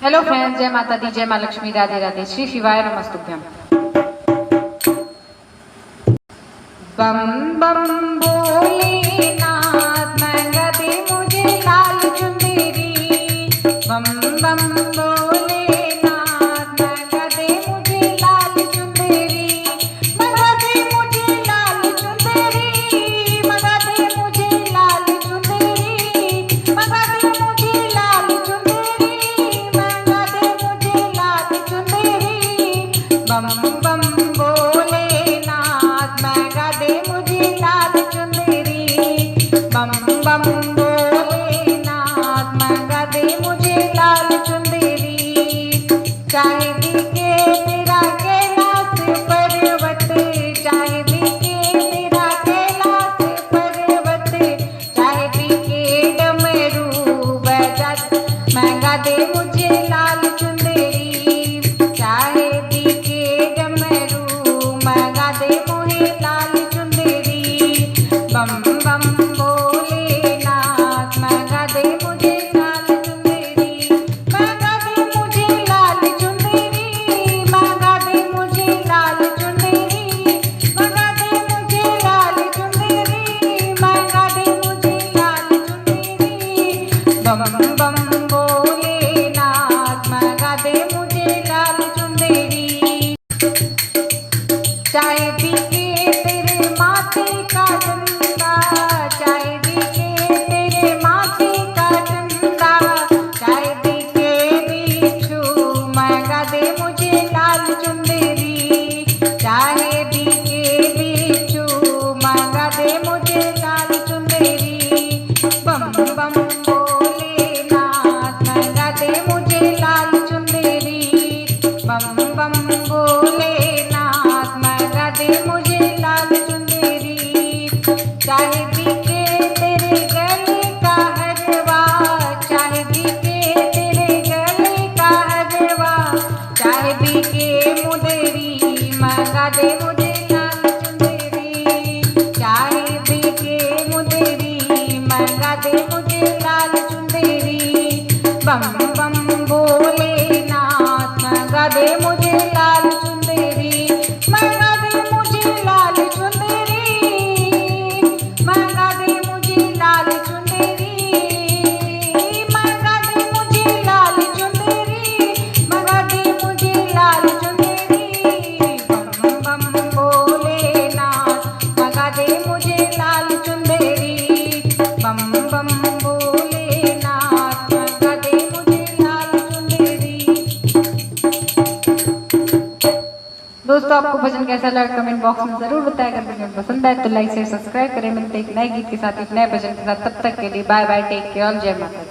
Hello friends, जय माता दी, जय माँ लक्ष्मी, राधे राधे, श्री शिवाय नमस्तुभ्यम। बम बम भोलेनाथ मंगा दे मुझे लाल चुंदरी। बम बम भोलेनाथ मंगा दे मुझे लाल चुंदरी। मंगा दे मुझे लाल चुंदरी। मंगा दे मुझे लाल चुंदरी। मंगा दे मुझे लाल चुंदरी। मंगा दे मुझे लाल चुंदरी। बम बम भोलेनाथ मंगा दे मुझे लाल चुंदरी। बम बम भोलेनाथ मंगा दे मुझे लाल चुंदरी। चाहे दिखे तेरा कैलाश पर्वत, चाहे दिखे तेरा कैलाश पर्वत, चाहे दिखे डमरू बजा, मंगा दे मुझे लाल चुंदरी। चाहे दिखे डमरू मंगा दे मुझे लाल चुंदरी। बम बम भोलेनाथ मंगा दे मुझे लाल चुंदरी। मंगा दे मुझे लाल चुंदरी। मंगा दे मुझे लाल चुंदरी। मंगा दे मुझे लाल चुंदरी। मंगा दे मुझे लाल चुंदरी। बम बम भोलेनाथ मंगा दे मुझे लाल चुंदरी। चाहे दिखे तेरे माथे का चंदा, चाहे दिखे तेरे माथे का चंदा, चाहे दिखे बिच्छू मंगा दे मुझे लाल चुंदरी। चाहे दिखे बिच्छू मंगा दे मुझे लाल चुंदरी। बम बम भोलेनाथ मंगा दे मुझे लाल चुंदरी। बम बम भोलेनाथ मंगा दे मुझे लाल चुंदरी। चाहे दिखे तेरे गले का हरवा, चाहे दिखे तेरे गले का हरवा, चाहे दिखे मुदरी मंगा दे मुझे लाल चुंदरी। चाहे दिखे मुदरी मंगा दे मुझे लाल चुंदरी। बम बम भोलेनाथ मंगा दे मुझे लाल चुंदरी। मंगा दे मुझे लाल चुंदरी। मंगा दे मुझे लाल चुंदरी। मंगा दे मुझे लाल चुंदरी। मंगा दे मुझे लाल चुंदरी। बम बम भोलेनाथ मंगा दे मुझे लाल चुंदरी। बम बम भोलेनाथ मंगा दे मुझे लाल चुंदरी। दोस्तों, आपको भजन कैसा लगा कमेंट बॉक्स में जरूर बताया। अगर वीडियो पसंद आए तो लाइक शेयर सब्सक्राइब करें। मिलते हैं एक नए गीत के साथ, एक नए भजन के साथ। तब तक के लिए बाय बाय, टेक केयर, जय माता दी।